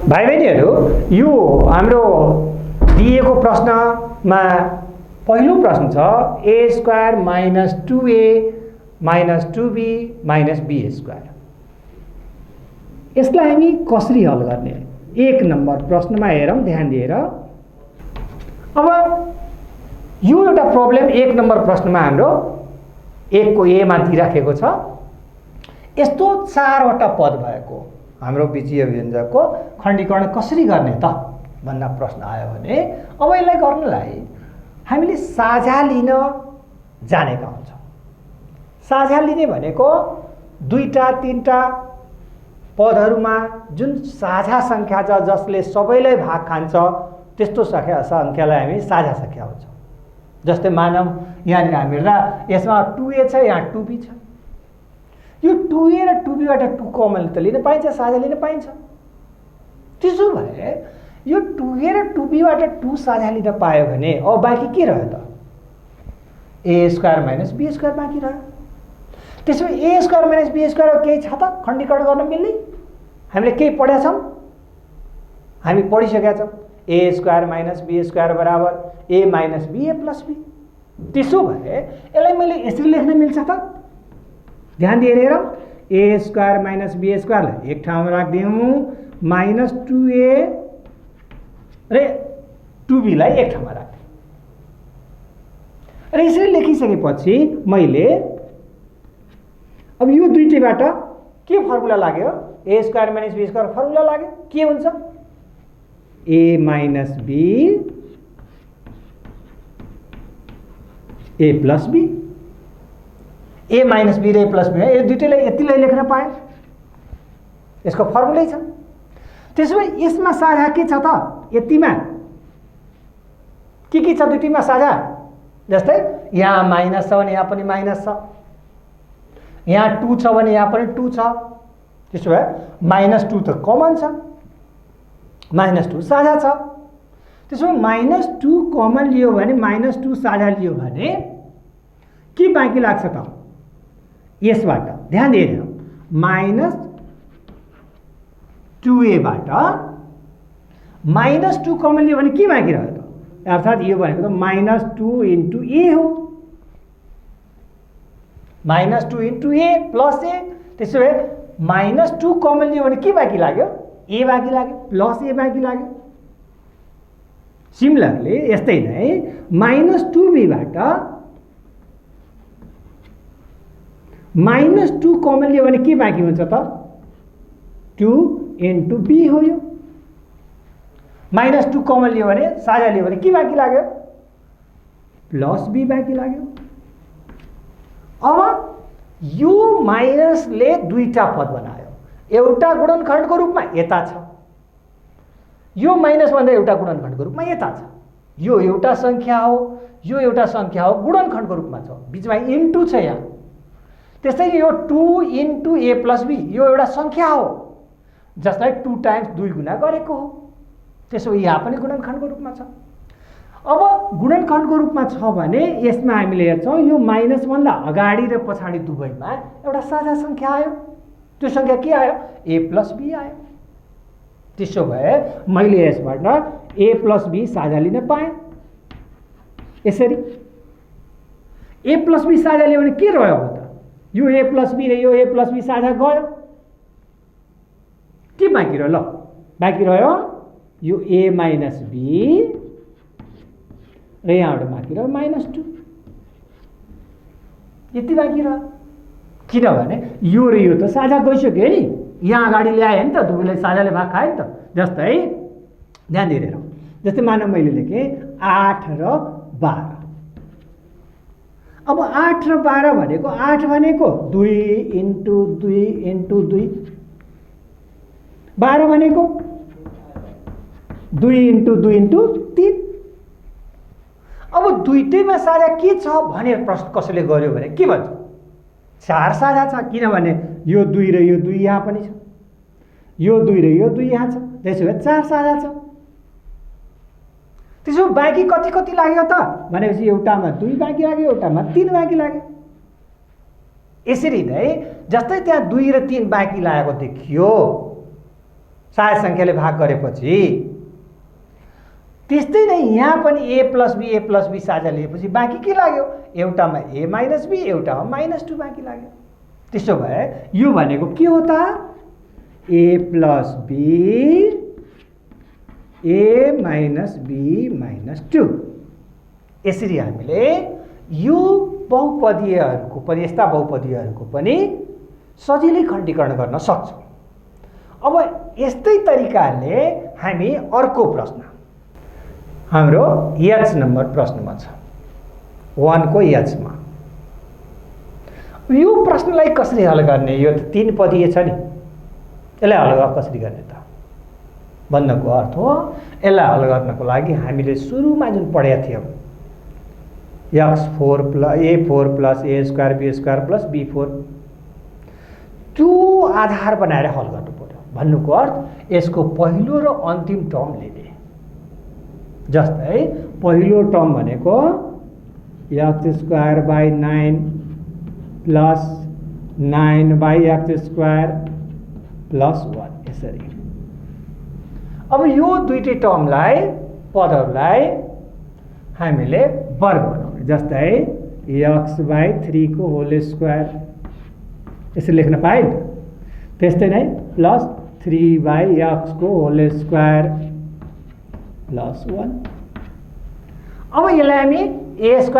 भाइ बहिनीहरू, यो हाम्रो दिएको प्रश्नमा पहिलो प्रश्न छ a square minus 2a minus 2b minus b square. यसलाई हामी कसरी हल गर्ने? एक नम्बर प्रश्नमा हेरौँ ध्यान दिएर। अब यो एउटा प्रब्लम एक नम्बर प्रश्नमा हाम्रो 1 को a मा दिइराखेको छ। यस्तो 4वटा पद भएको हाम्रो बीजीय व्यञ्जकको खण्डीकरण कसरी गर्ने त भन्ने प्रश्न आयो भने अब यसलाई गर्नलाई हामीले साझा लिन जानेका हुन्छौँ। साझा लिने भनेको दुईटा तीनटा पदहरूमा जुन साझा संख्या छ जसले सबैलाई भाग खान्छ त्यस्तो संख्यालाई हामी साझा संख्या भन्छौँ। जस्तै मानौँ यहाँनिर हामीलाई यसमा 2a छ, यहाँ 2b छ। यो 2a र 2b बाट 2 कमन त लिन पाइन्छ, साझा लिन पाइन्छ। त्यसो भए यो 2a र 2b बाट 2 साझा लिन पायो भने अब बाँकी के रह्यो त? a square minus b square बाँकी रह्यो। त्यसो भए a square minus b square केही छ त खण्डीकरण गर्न मिल्ने? हामीले केही पढेका छौँ? हामी पढिसकेका छौँ a square minus b square बराबर a minus b a plus b। त्यसो भए यसलाई मैले यसरी लेख्न मिल्छ त? ध्यान दिएर हेरौँ। a स्क्वायर माइनस b स्क्वायरलाई एक ठाउँमा राखिदिउँ, माइनस 2a र 2b लाई एक ठाउँमा राख्दिउँ। र यसरी लेखिसकेपछि मैले अब यो दुईटैबाट के फर्मुला लाग्यो? a square minus b square formula लाग्यो। के हुन्छ? a minus b a plus b। a minus b र a प्लस b यो दुईटैलाई यतिलाई लेख्न पाएँ। यसको फर्मुलै छ। त्यसो भए यसमा साझा के छ त? यतिमा के छ दुईटैमा साझा? जस्तै यहाँ माइनस छ भने यहाँ पनि माइनस छ, यहाँ 2 छ भने यहाँ पनि 2 छ। त्यसो भए माइनस 2 त कमन छ, माइनस 2 साझा छ। त्यसो भए माइनस 2 कमन लियो भने, माइनस 2 साझा लियो भने के बाँकी लाग्छ त? यसबाट ध्यान दिएर माइनस 2a बाट माइनस 2 कमन लियो भने के बाँकी रह्यो त? अर्थात् यो भनेको त माइनस 2 इन्टु a हो। Minus 2 into a plus a। त्यसो भए माइनस 2 कमन लियो भने के बाँकी लाग्यो? a बाँकी लाग्यो, प्लस a बाँकी लाग्यो। सिमिलरली यस्तै नै माइनस 2b बाट माइनस 2 कमन लियो भने के बाँकी हुन्छ त? 2 इन्टु b हो। यो माइनस 2 कमन लियो भने, साझा लियो भने के बाँकी लाग्यो? प्लस b बाँकी लाग्यो। अब यो माइनसले दुईटा पद बनायो। एउटा गुणनखण्डको रूपमा यता छ, यो माइनस भन्दा एउटा गुणनखण्डको रूपमा यता छ। यो एउटा संख्या हो, यो एउटा संख्या हो, गुणनखण्डको रूपमा छ, बीचमा इन्टु छ यहाँ। त्यसै यो 2 इन्टु a प्लस b यो एउटा संख्या हो जसलाई 2 टाइम्स 2 गुणा गरेको हो। त्यसो यहाँ पनि गुणनखण्डको रूपमा छ। अब गुणनखण्डको रूपमा छ भने यसमा हामीले हेर्छौँ यो माइनस भन्दा अगाडि र पछाडि दुवैमा एउटा साझा संख्या आयो। त्यो संख्या के आयो? a प्लस b आयो। त्यसो भए मैले यसबाट a प्लस b साझा लिन पाएँ। यसरी a प्लस b साझा लियो भने के रह्यो त? यो a प्लस b र यो a प्लस b साझा गयो। के बाँकी रह्यो? ल बाँकी रह्यो यो a माइनस b र यहाँबाट बाँकी रह्यो माइनस 2। यति बाँकी रह्यो। किनभने यो र यो त साझा गइसक्यो नि, यहाँ अगाडि ल्याएँ नि त, दुवैलाई साझाले भाग खाएँ नि त। जस्तै ध्यान दिएर हेरौँ। जस्तै मानव मैले लेखेँ 8 र 12। अब 8 र 12 भनेको 8 भनेको 2 इन्टु 2 इन्टु 2, 12 भनेको 2 इन्टु 2 इन्टु 3। अब दुईटैमा साझा के छ भने प्रश्न कसैले गर्यो भने के भन्छ? 4 साझा छ। किनभने यो 2 र यो 2 यहाँ पनि छ, यो 2 र यो 2 यहाँ छ। त्यसो भए 4 साझा छ। त्यसो बाँकी कति कति लाग्यो त भनेपछि एउटामा 2 बाँकी लाग्यो, एउटामा 3 बाँकी लाग्यो। यसरी नै जस्तै त्यहाँ 2 र 3 बाँकी लागेको देखियो सहायक संख्याले भाग गरेपछि। त्यस्तै नै यहाँ पनि ए प्लस बी साझा लिएपछि बाँकी के लाग्यो? एउटामा ए माइनस बी, एउटामा माइनस 2 बाँकी लाग्यो। त्यसो भए यो भनेको के हो त? A plus B A minus B minus 2। यसरी हामीले यो बहुपदीयहरूको पनि, यस्ता बहुपदीयहरूको पनि सजिलै खण्डीकरण गर्न सक्छौँ। अब यस्तै तरिकाले हामी अर्को प्रश्न, हाम्रो एच नम्बर प्रश्नमा छ, 1 को एच मा यो प्रश्नलाई कसरी हल गर्ने? यो त 3 पदीय छ नि, यसलाई हल कसरी गर्ने त भन्नको अर्थ हो, यसलाई हल गर्नको लागि हामीले सुरुमा जुन पढेका थियौँ x4 + a4 + a² b² + b4, त्यो आधार बनाएर हल गर्नु पर्यो। भन्नुको अर्थ यसको पहिलो र अन्तिम टर्म लिने। जस्तै पहिलो टर्म भनेको x² / 9 + 9/x² + 1 यसरी। अब यो दुईटै टर्मलाई, पदहरूलाई हामीले वर्ग बनाउने। जस्तै x/3 को होल स्क्वायर यसरी लेख्न पाएँ नि। त्यस्तै नै प्लस 3/x को होल स्क्वायर + 1। अब यसलाई हामी a² +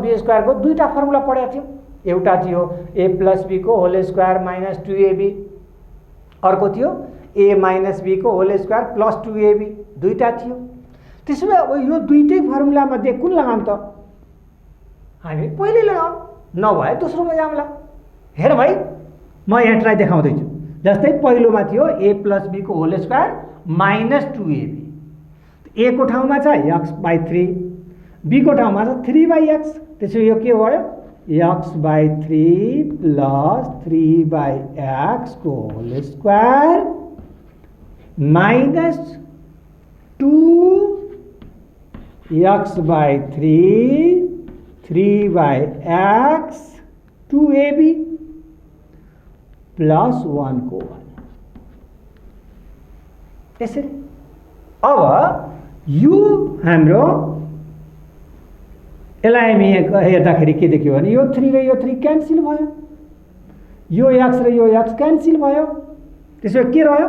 b² को दुईटा फर्मुला पढेका थियौँ। एउटा थियो a + b को होल स्क्वायर - 2ab, अर्को थियो a - b को होल स्क्वायर + 2ab, दुईटा थियो। त्यसो भए अब यो दुईटै फर्मुला मध्ये कुन लगाऊँ त? हामी पहिले लगाऊँ, नभए दोस्रोमा जाउँला। हेर भाइ, म यहाँ ट्राई देखाउँदैछु। जस्तै पहिलोमा थियो a + b को होल स्क्वायर - 2ab, a को ठाउँमा छ x/3, b को ठाउँमा छ 3/x। त्यसो यो के भयो? x/3 + 3/x को whole square - 2x/3 3/x 2ab + 1 को 1 यसरी। अब यो हाम्रो यसलाई हामी हेर्दाखेरि के देख्यो भने यो 3 र यो 3 क्यान्सल भयो, यो x र यो x क्यान्सल भयो। त्यसो के रह्यो?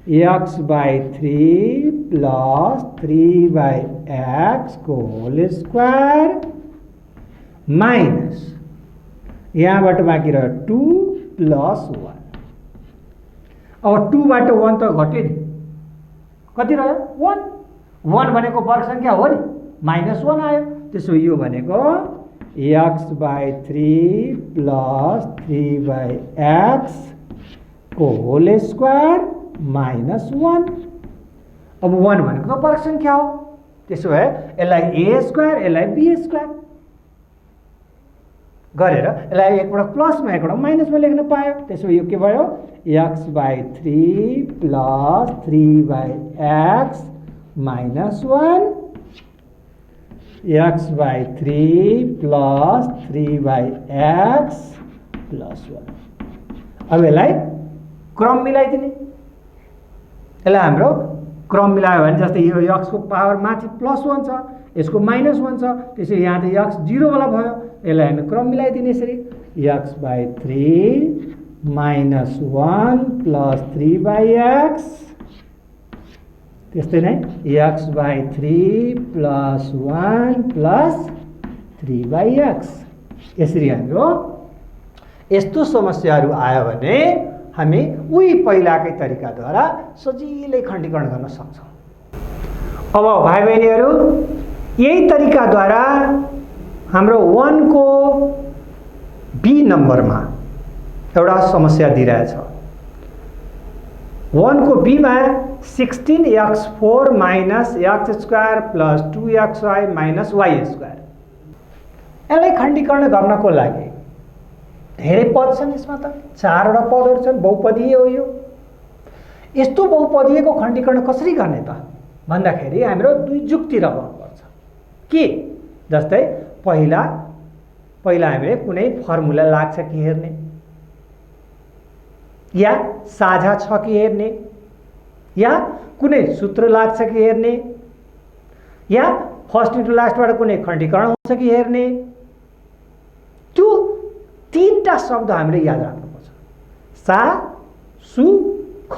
x/3 + 3/x को होल स्क्वायर माइनस यहाँबाट बाँकी रह्यो 2 + 1। अब 2 बाट 1 त घट्यो नि, कति रह्यो? 1। 1 भनेको वर्ग संख्या हो नि, -1 आयो। त्यसो यो भनेको x/3 + 3/x को होल स्क्वायर -1। अब 1 भनेको त वर्ग संख्या हो। त्यसो भए यसलाई a² यसलाई b² गरेर यसलाई एकबाट प्लसमा एकबाट माइनसमा लेख्न पायो। त्यसो यो के भयो? x/3 + 3/x -1 x/3 + 3/x + 1। अब यसलाई क्रम मिलाइदिने। यसलाई हाम्रो क्रम मिलायो भने जस्तै यो x को पावर माथि +1 छ, यसको -1 छ, त्यसो यहाँ त x 0 वाला भयो। यसलाई हामी क्रम मिलाइदिने यसरी x/3 -1 + 3/x, त्यस्तै नै x/3 + 1 + 3/x। यसरी हाम्रो यस्तो समस्याहरू आयो भने हामी उही पहिलाकै तरिकाद्वारा सजिलै खण्डीकरण गर्न सक्छौँ। अब भाइ बहिनीहरू, यही तरिकाद्वारा हाम्रो 1 को बी नम्बरमा एउटा समस्या दिइरहेछ। 1 को बी मा 16x4 - x² + 2xy - y²। यसलाई खण्डीकरण गर्नको लागि धेरै पद छन्। यसमा त 4वटा पदहरू छन्, बहुपदीय हो यो। यस्तो बहुपदीयको खण्डीकरण कसरी गर्ने त भन्दाखेरि हाम्रो दुई जुक्ति लगाउनुपर्छ। के? जस्तै पहिला हामीले कुनै फर्मुला लाग्छ कि हेर्ने, या साझा छ कि हेर्ने, या कुनै सूत्र लाग्छ कि हेर्ने, या फर्स्ट इन्टु लास्टबाट कुनै खण्डीकरण हुन्छ कि हेर्ने। त्यो तीनटा शब्द हामीले याद राख्नुपर्छ। सा सु ख।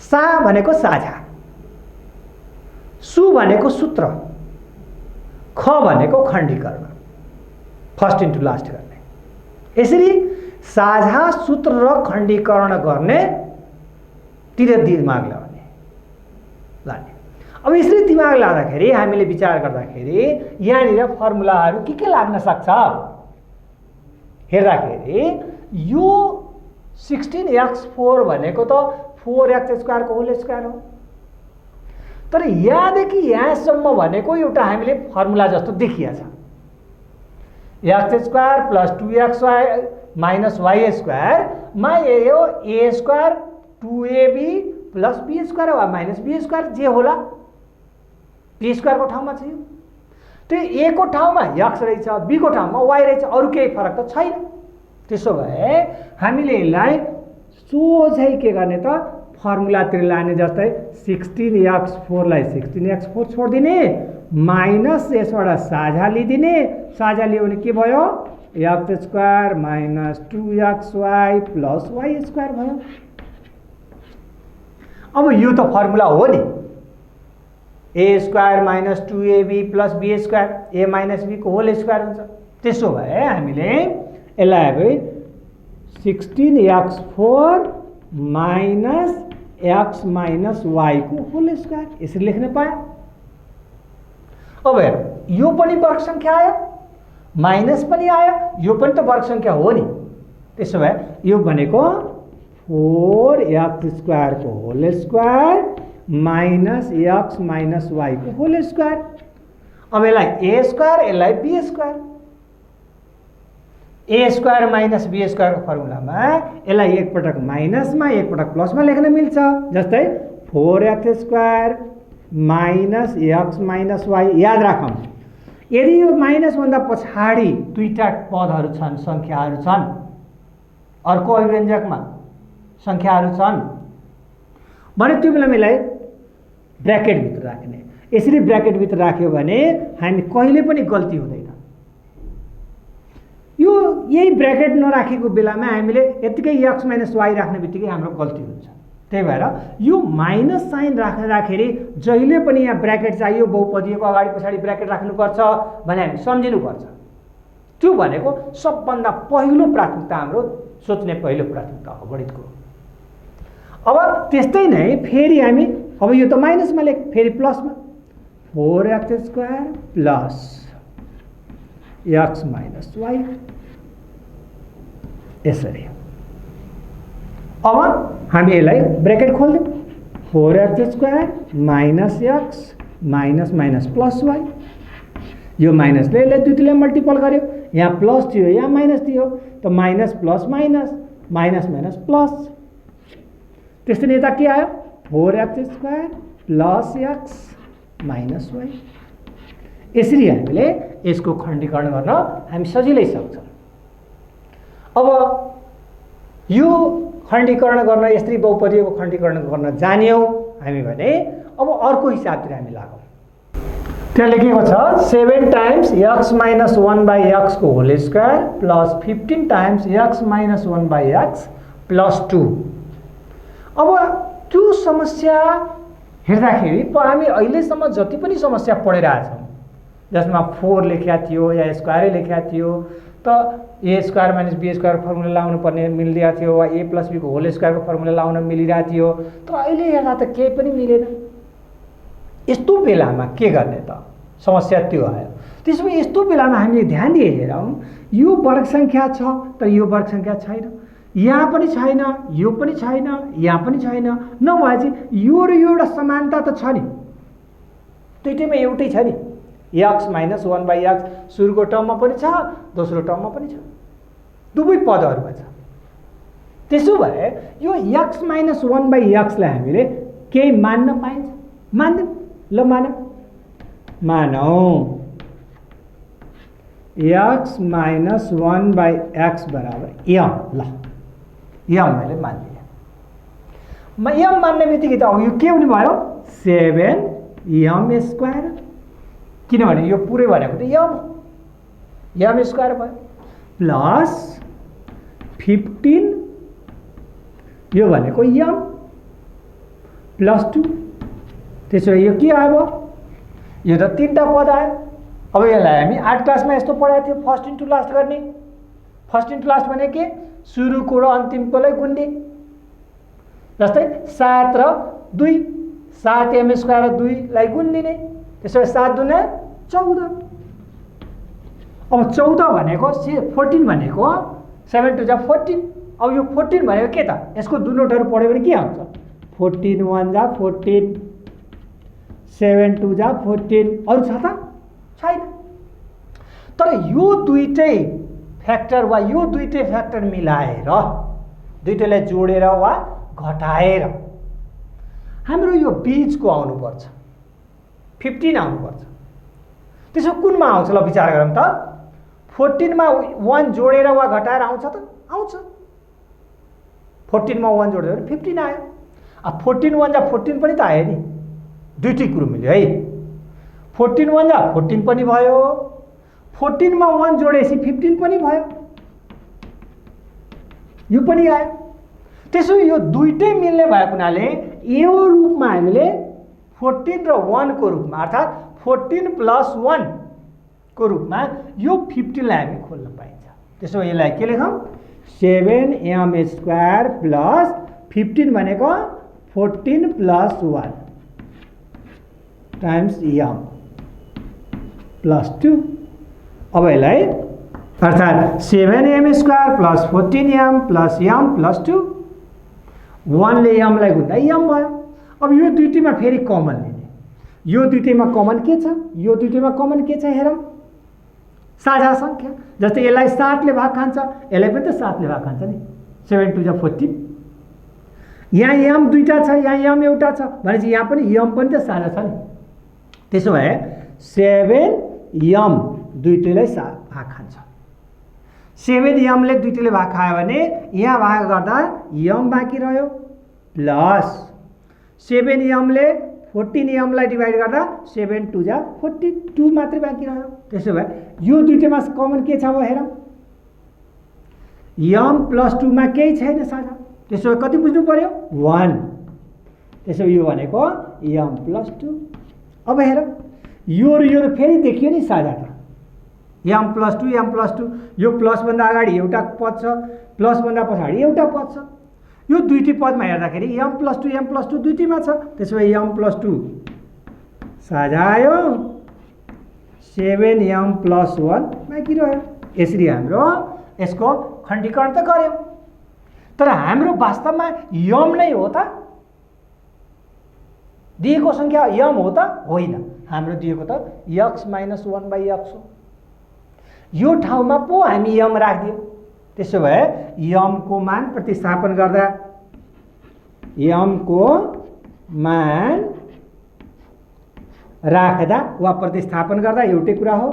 सा भनेको साझा, सु भनेको सूत्र, ख भनेको खण्डीकरण, फर्स्ट इन्टु लास्ट गर्ने। यसरी साझा सूत्र र खण्डीकरण गर्ने तिर दिमाग लाउने। अब यसरी दिमाग लाँदाखेरि हामीले विचार गर्दाखेरि यहाँनिर फर्मुलाहरू के लाग्न सक्छ हेर्दाखेरि यो 16x4 भनेको त 4x² को होल स्क्वायर हो। तर यहाँदेखि यहाँसम्म भनेको एउटा हामीले फर्मुला जस्तो देखिया छ। x² plus 2xy minus y² मा ये हो a² 2ab प्लस b² वा माइनस b² जे होला p² को ठाउँमा छ। त्यो a को ठाउँमा x रहेछ, b को ठाउँमा y रहेछ, अरु केही फरक त छैन। त्यसो भए हामीले यसलाई सोझै के गर्ने त फर्मुलातिर लाने। जस्तै 16x4 लाई 16x4 छोडिदिने, माइनस यसबाट साझा लिदिने। साझा लियो भने के भयो x² minus 2xy plus y² भयो। अब यो त फर्मुला हो नि, a² minus 2ab plus b², a minus b को होल स्क्वायर हुन्छ। त्यसो भए हामीले यसलाई अब 16x4 minus x minus y को होल स्क्वायर यसरी लेख्न पाए। अब हेर, यो पनि वर्ग संख्या आयो, माइनस पनि आयो, यो पनि त वर्ग संख्या हो नि। त्यसो भए यो भनेको 4x² को whole square minus x minus y को होल स्क्वायर। अब यसलाई a², यसलाई b²। a² माइनस b² को फर्मुलामा यसलाई एकपटक माइनसमा एकपटक प्लसमा लेख्न मिल्छ। जस्तै 4x² minus x minus y। याद राखौँ, यदि यो माइनस भन्दा पछाडि दुईटा पदहरू छन्, संख्याहरू छन्, अर्को अभिव्यञ्जकमा संख्याहरू छन् भने त्यो बेलामा यसलाई ब्र्याकेट भित्र राख्ने। यसरी ब्र्याकेट भित्र राख्यो भने हामी कहिले पनि गल्ती हुँदैन। यो यही ब्र्याकेट नराखेको बेलामा हामीले यतिकै x माइनस y राख्ने बित्तिकै हाम्रो गल्ती हुन्छ। त्यही भएर यो माइनस साइन राख्दाखेरि जहिले पनि यहाँ ब्र्याकेट चाहियो, बहुपदीयको अगाडि पछाडि ब्र्याकेट राख्नुपर्छ भने हामी सम्झिनुपर्छ। त्यो भनेको सबभन्दा पहिलो प्राथमिकता, हाम्रो सोच्ने पहिलो प्राथमिकता हो गणितको। अब त्यस्तै नै फेरि हामी अब यो त माइनसमा लेख, फेरि प्लसमा 4x² plus x minus y यसरी। अब हामी यसलाई ब्र्याकेट खोल्दिउँ, 4x² माइनस x माइनस माइनस प्लस y। यो माइनसले यसलाई दुईले मल्टिपल गर्यो, यहाँ प्लस थियो यहाँ माइनस थियो, त माइनस प्लस माइनस, माइनस माइनस प्लस। त्यस्तै नै यता के आयो 4x² plus x minus y। यसरी हामीले यसको खण्डीकरण गर्न हामी सजिलै सक्छौँ। अब यो खण्डीकरण गर्न, यसरी बहुपदीयको खण्डीकरण गर्न जान्यौँ हामी भने अब अर्को हिसाबतिर हामी लागौँ। त्यहाँ लेखेको छ 7 टाइम्स x माइनस 1/x को whole square plus 15 times x minus 1/x प्लस 2। अब त्यो समस्या हेर्दाखेरि हामी अहिलेसम्म जति पनि समस्या पढिरहेछौँ जसमा 4 लेखिया थियो या स्क्वायरै लेखिया थियो, त a² माइनस b² फर्मुला लाउनु पर्ने मिल्दिया थियो, वा a प्लस b को होल स्क्वायर को फर्मुला लाउन मिलिरहेको थियो। तर अहिले हेर्दा त केही पनि मिलेन। यस्तो बेलामा के गर्ने त, समस्या त्यो आयो। त्यसो भए यस्तो बेलामा हामीले ध्यान दिएर हेरौँ, यो वर्ग संख्या छ तर यो वर्ग संख्या छैन, यहाँ पनि छैन, यो पनि छैन, यहाँ पनि छैन, नभएपछि यो र यो एउटा समानता त छ नि, दुईटैमा एउटै छ नि। x माइनस 1/x सुरुको टर्ममा पनि छ, दोस्रो टर्ममा पनि छ, दुवै पदहरूमा छ। त्यसो भए यो x माइनस 1/x लाई हामीले केही मान्न पाइन्छ? मान्दैनौँ। ल मानौँ x माइनस 1/x बराबर m। ल m मैले मान लिएँ। एम मान्ने बित्तिकै त अब यो के हुने भयो 7m², किनभने यो पुरै भनेको त m² भयो प्लस 15 यो भनेको m प्लस 2। त्यसो भए यो के आयो? यो त 3टा पद आयो। अब यसलाई हामी 8 क्लासमा यस्तो पढाएको थियो, फर्स्ट इन्टु लास्ट गर्ने। फर्स्ट इन्टु लास्ट भने के? सुरुको र अन्तिमकोलाई गुन्ने। जस्तै 7 र 2, 7m² र 2 लाई गुन्दिने। त्यसो भए 7 दुने 14। अब 14 भनेको 14 भनेको 7 2 जा 14। अब यो 14 भनेको के त? यसको दुनोटहरु पढ्यो भने के आउँछ? 14 1 जा 14, 7 2 जा 14। अरु छ त? छैन। तर यो दुईटै फ्याक्टर वा यो दुईटै फ्याक्टर मिलाएर, दुईटैलाई जोडेर वा घटाएर हाम्रो यो बीचको आउनुपर्छ, 15 आउनुपर्छ। त्यसो कुनमा आउँछ ल विचार गरौँ त? 14 मा 1 जोडेर वा घटाएर आउँछ त? आउँछ। 14 मा 1 जोड्यो भने 15 आयो। अब 14 1 जा 14 पनि त आयो नि, दुईटै कुरो मिल्यो है। 14 1 जा 14 पनि भयो, 14 मा 1 जोडेपछि 15 पनि भयो, यो पनि आयो। त्यसो यो दुईटै मिल्ने भएको हुनाले यो रूपमा हामीले 14 र 1 को रूपमा अर्थात् 14 + 1 को रूपमा यो 15 लाई हामी खोल्न पाइन्छ। त्यसो भए यसलाई के लेखौँ? 7m² प्लस 15 भनेको 14 + 1 टाइम्स m प्लस 2। अब यसलाई अर्थात् 7m² plus 14m plus m plus 2। 1 ले m लाई गुन्दा m भयो। अब यो दुईटैमा फेरि कमन लिने। यो दुईटैमा कमन के छ? यो दुईटैमा कमन के छ हेरौँ? साझा संख्या। जस्तै यसलाई 7 ले भाग खान्छ, यसलाई पनि त 7 ले भाग खान्छ नि। 7 2 जा 14। यहाँ m दुईटा छ, यहाँ m एउटा छ भनेपछि यहाँ पनि m पनि त साझा छ नि। त्यसो भए 7m दुईटैलाई भाग खान्छ। 7m ले दुईटैले भाग खायो भने यहाँ भाग गर्दा m बाँकी रह्यो प्लस 7m ले 14m लाई डिवाइड गर्दा 7 2 जा 42 मात्रै बाँकी रह्यो। त्यसो भए यो दुईटैमा कमन के छ अब हेरौँ? m प्लस 2 मा केही छैन साझा। त्यसो भए कति बुझ्नु पर्यो? 1। त्यसो भए यो भनेको m प्लस 2। अब हेरौँ यो र यो फेरि देखियो नि साझा त। m प्लस 2 यो प्लस भन्दा अगाडि एउटा पद छ, प्लस भन्दा पछाडि एउटा पद छ। यो दुईटै पदमा हेर्दाखेरि m प्लस 2 दुईटैमा छ। त्यसो भए m प्लस 2 साझा आयो, 7m प्लस 1 बाँकी रह्यो। यसरी हाम्रो यसको खण्डीकरण त गर्यौं। तर हाम्रो वास्तवमा m नै हो त? दिएको संख्या m हो त? होइन। हाम्रो दिएको त x - 1/x हो। यो ठाउँमा पो हामी m राख्दियौ। त्यसो भए m को मान प्रतिस्थापन गर्दा m को मान राख्दा वा प्रतिस्थापन गर्दा एउटै कुरा हो।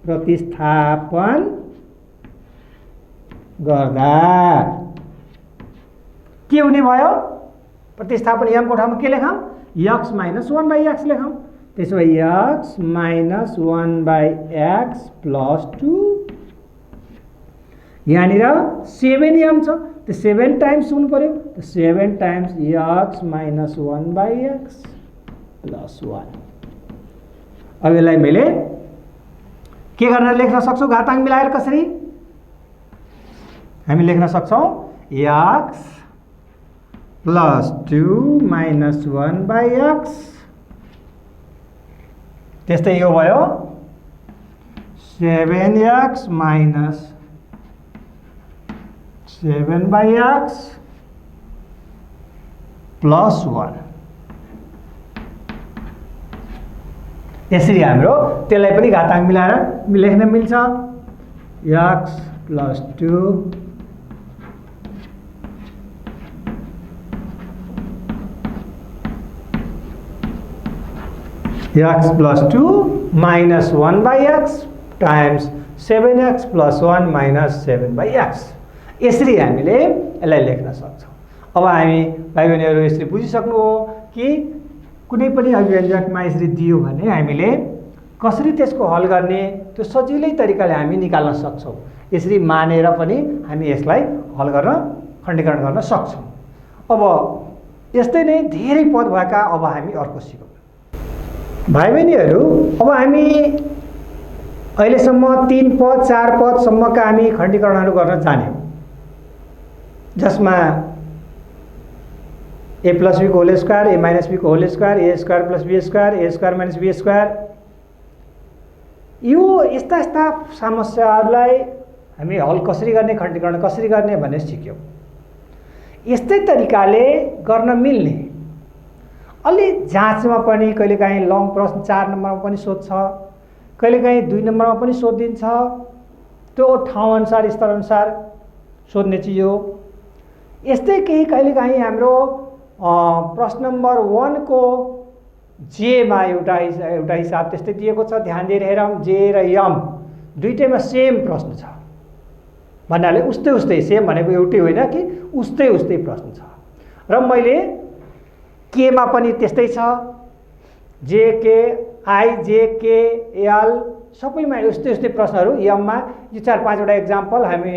प्रतिस्थापन गर्दा के हुने भयो? प्रतिस्थापन m को ठाउँमा के लेखौँ? x - 1/x लेखौँ। त्यसो भए x - 1/x प्लस 2। यहाँनिर 7m छ, त्यो 7 टाइम्स हुनु पर्यो। त्यो 7 टाइम्स x - 1/x प्लस 1। अब यसलाई मैले के गर्न लेख्न सक्छौँ? घाताङ्क मिलाएर कसरी? हामी लेख्न सक्छौँ x प्लस 2 - 1/x। त्यस्तै यो भयो 7x - 7/x प्लस 1। यसरी हाम्रो त्यसलाई पनि घाताङ्क मिलाएर लेख्न मिल्छ। x plus 2 x plus 2 minus 1/x times 7x plus 1 minus 7/x। यसरी हामीले यसलाई लेख्न सक्छौँ। अब हामी भाइ बहिनीहरू यसरी बुझिसक्नु हो कि कुनै पनि अभिव्यञ्जकमा यसरी दियो भने हामीले कसरी त्यसको हल गर्ने त्यो सजिलै तरिकाले हामी निकाल्न सक्छौँ। यसरी मानेर पनि हामी यसलाई हल गर्न खण्डीकरण गर्न सक्छौँ। अब यस्तै नै धेरै पद भएका अब हामी अर्को सिकौँ। भाइ बहिनीहरू अब हामी अहिलेसम्म 3 पद 4 पदसम्मका हामी खण्डीकरणहरू गर्न जान्यौँ, जसमा a plus b को whole square, a minus b को whole square, a square plus b square, a square minus b square, यो यस्ता यस्ता समस्याहरूलाई हामी हल कसरी गर्ने, खण्डीकरण कसरी गर्ने भन्ने सिक्यौँ। यस्तै तरिकाले गर्न मिल्ने अलि जाँचमा पनि कहिलेकाहीँ लङ प्रश्न 4 नम्बरमा पनि सोध्छ, कहिलेकाहीँ 2 नम्बरमा पनि सोधिदिन्छ। त्यो ठाउँअनुसार स्तरअनुसार सोध्ने चिज हो। यस्तै केही कहिलेकाहीँ हाम्रो प्रश्न नम्बर 1 को जेमा एउटा हिसाब त्यस्तै दिएको छ। ध्यान दिएर हेरौँ, जे र यम दुईटैमा सेम प्रश्न छ भन्नाले उस्तै सेम भनेको एउटै होइन कि उस्तै प्रश्न छ। र मैले केमा पनि त्यस्तै छ, जेके आई जेके एल सबैमा उस्तै प्रश्नहरू। यममा यो 4-5 वटा एक्जाम्पल हामी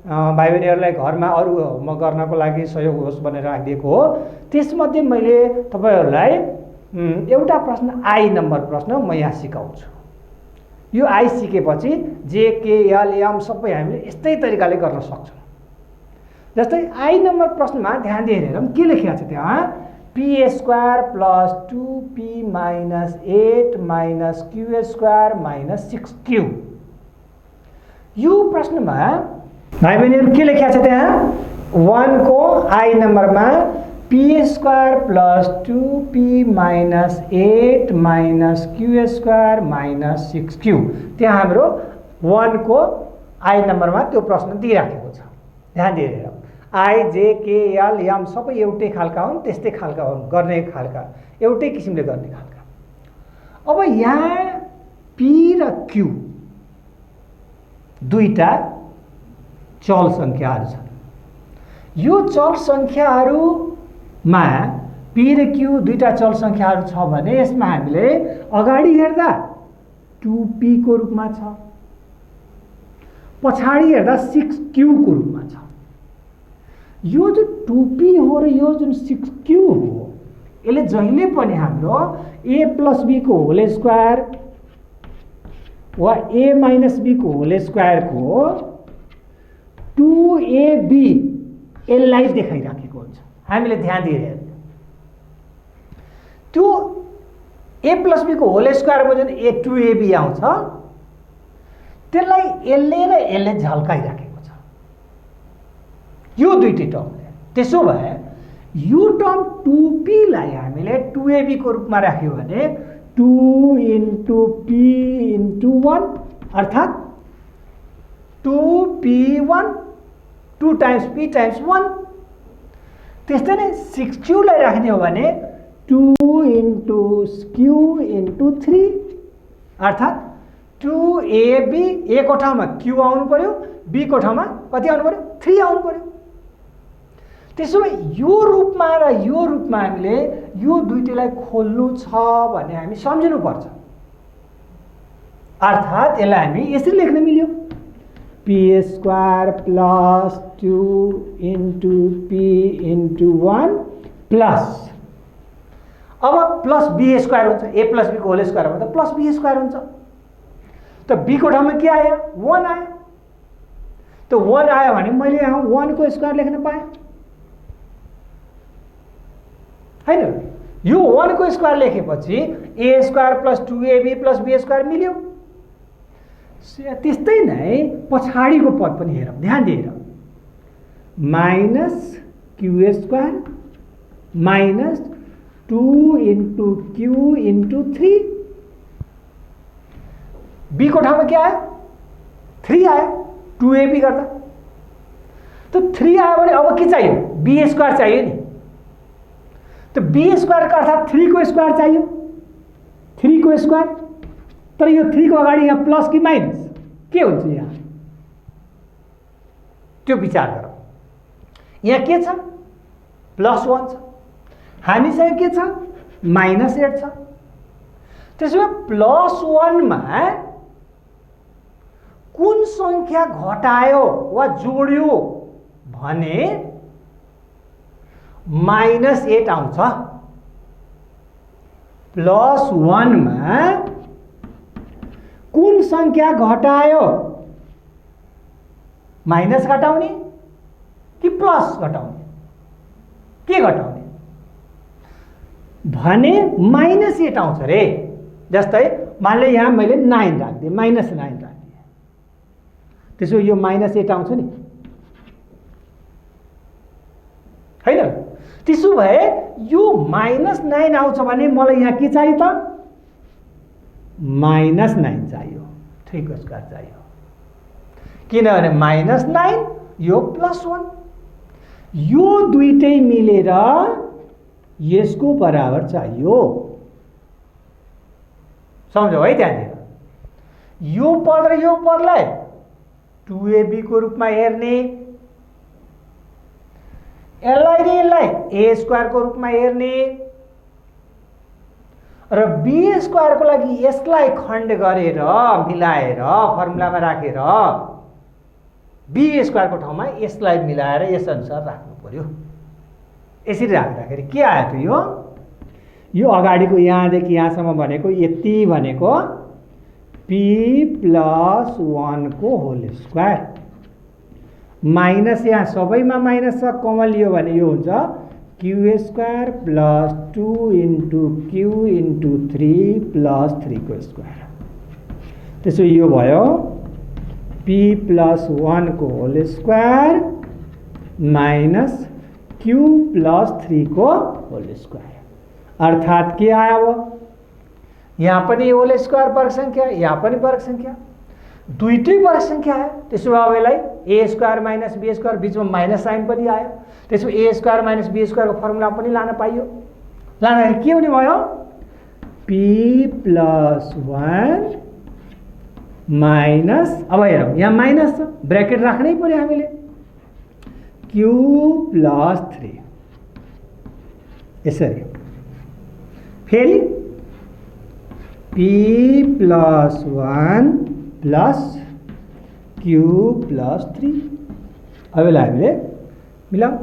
भाइ बहिनीहरूलाई घरमा अरू म गर्नको लागि सहयोग होस् भनेर राखिदिएको हो। त्यसमध्ये मैले तपाईँहरूलाई एउटा प्रश्न आई नम्बर प्रश्न म यहाँ सिकाउँछु। यो आई सिकेपछि जेकेएल एम सबै हामीले यस्तै तरिकाले गर्न सक्छौँ। जस्तै आई नम्बर प्रश्नमा ध्यान दिएर हेरौँ के लेखिएको छ त्यहाँ, P square plus 2p minus 8 minus Q square minus 6q। यो प्रश्नमा भाइ बहिनीहरू के लेखिएको छ त्यहाँ, 1 को आई नम्बरमा P square plus 2p minus 8 minus Q square minus 6q। त्यहाँ हाम्रो 1 को आई नम्बरमा त्यो प्रश्न दिइराखेको छ। ध्यान दिएर हेरौँ, आई जेकेएल एम सबै एउटै खालका हुन्, त्यस्तै खालका हुन्, गर्ने खालका एउटै किसिमले गर्ने खालका। अब यहाँ पी र क्यू दुईटा चल सङ्ख्याहरू छन्। यो चल सङ्ख्याहरूमा पी र क्यू दुईटा चल सङ्ख्याहरू छ भने यसमा हामीले अगाडि हेर्दा 2p को रूपमा छ, पछाडि हेर्दा 6q को रूपमा छ। यो जो 2p हो र यो जुन 6q हो यसले जहिले पनि हाम्रो a प्लस b को होल स्क्वायर वा a माइनस b को होल स्क्वायर को 2ab यसलाई देखाइराखेको हुन्छ। हामीले ध्यान दिएर हेर्नु, त्यो a प्लस b को होल स्क्वायरमा जुन a 2ab आउँछ त्यसलाई यसले र यसले झल्काइराखेको छ, यो दुईटै टर्मले। त्यसो भए यो टर्म 2p लाई हामीले 2ab को रूपमा राख्यो भने 2 into p into 1 अर्थात् 2p1 2 times p times 1। त्यस्तै नै 6q लाई राख्ने हो भने 2 into q into 3 अर्थात् 2ab a को ठाउँमा q आउनु पर्यो, b को ठाउँमा कति आउनु पर्यो, 3 आउनु पर्यो। त्यसो भए यो रूपमा र यो रूपमा हामीले यो दुईटैलाई खोल्नु छ भने हामी सम्झिनुपर्छ। अर्थात् यसलाई हामी यसरी लेख्न मिल्यो, P square plus 2 into p into 1 plus, अब प्लस बी स्क्वायर हुन्छ, ए प्लस बी को होल स्क्वायर हो त प्लस बी स्क्वायर हुन्छ। त बी को ठाउँमा के आयो, 1 आयो। त 1 आयो भने मैले यहाँ 1 को स्क्वायर लेख्न पाएँ हैन। यो 1 को स्क्वायर लेखेपछि a square plus 2ab plus b square मिल्यो। त्यस्तै नै पछाडिको पद पनि हेरौँ, ध्यान दिएर, minus Q square minus 2 into q into 3। b को ठाउँमा के आयो, 3 आयो 2ab गर्दा। त 3 आयो भने अब के चाहियो, b स्क्वायर चाहियो नि। तो बी स्क्वायर का अर्थात 3 को स्क्वायर चाहिए, 3 को स्क्वायर। तर यो 3 को अगाडि यहाँ प्लस कि माइनस के हुन्छ यहाँ, त्यो विचार गरौँ। यहाँ के छ, +1 छ, हामीसँग के छ -8 छ। त्यसो भए +1 मा कुन संख्या घटायो वा जोड्यो भने -8 आउँछ। +1 मा कुन संख्या घटायो, माइनस घटाउने कि प्लस घटाउने, के घटाउने भने -8 आउँछ रे। जस्तै मानले यहाँ मैले 9 राख्दिएँ, -9 राख्दिएँ, त्यसो यो -8 आउँछ नि, हैन? त्यसो भए यो -9 आउँछ भने मलाई यहाँ के चाहियो त, -9 चाहियो, 3 चाहियो। किनभने -9 यो +1, यो दुईटै मिलेर यसको बराबर चाहियो। सम्झौ है त्यहाँनिर। यो पद र यो पदलाई 2ab को रूपमा हेर्ने, यसलाई र यसलाई a² को रूपमा हेर्ने र b² को लागि यसलाई खण्ड गरेर मिलाएर फर्मुलामा राखेर b² को ठाउँमा यसलाई मिलाएर यस अनुसार राख्नु पर्यो। यसरी राख्दाखेरि के आयो त, यो अगाडिको यहाँदेखि यहाँसम्म भनेको यति भनेको p+1 को होल स्क्वायर, माइनस यहाँ सबैमा माइनस छ, कमन लियो भने यो हुन्छ q² + 2 × q × 3 + 3 को स्क्वायर। त्यसो यो भयो p+1 को होल स्क्वायर माइनस q + 3 को होल स्क्वायर। अर्थात के आयो, यहाँ पनि होल स्क्वायर वर्ग संख्या, यहाँ पनि वर्ग संख्या, दुईटै वर्ग संख्या आयो। त्यसो भए यसलाई a² - b² बीचमा माइनस साइन पनि आयो। त्यसो a² - b² को फर्मुला पनि लान पाइयो। लाँदाखेरि के हुने भयो, p+1 माइनस, अब हेरौँ यहाँ माइनस छ, ब्र्याकेट राख्नै पर्यो हामीले, q + 3 यसरी। फेरि p+1 + q + 3, अब यसलाई हामीले मिलाऊ,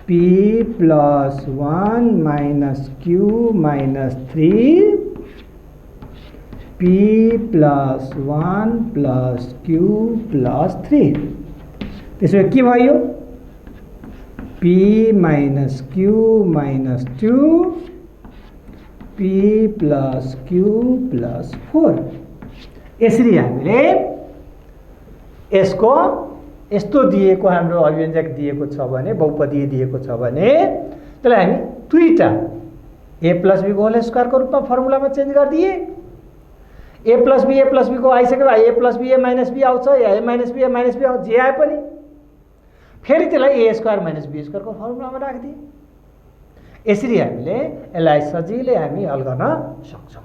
p+1 - q - 3 p+1 + q + 3। त्यसो के भयो, p - q - 2 p + q + 4। यसरी हामीले यसको यस्तो दिएको हाम्रो अभिव्यञ्जक दिएको छ भने, बहुपदीय दिएको छ भने त्यसलाई हामी दुईटा a + b को होल स्क्वायर को रूपमा फर्मुलामा चेन्ज गरिदिए, a + b को आइसक्यो, a + b a - b आउँछ, या a - b a - b आउँछ, जे आए पनि फेरि त्यसलाई a² - b² को फर्मुलामा राखिदिए। यसरी हामीले यसलाई सजिलै हामी हल गर्न सक्छौँ।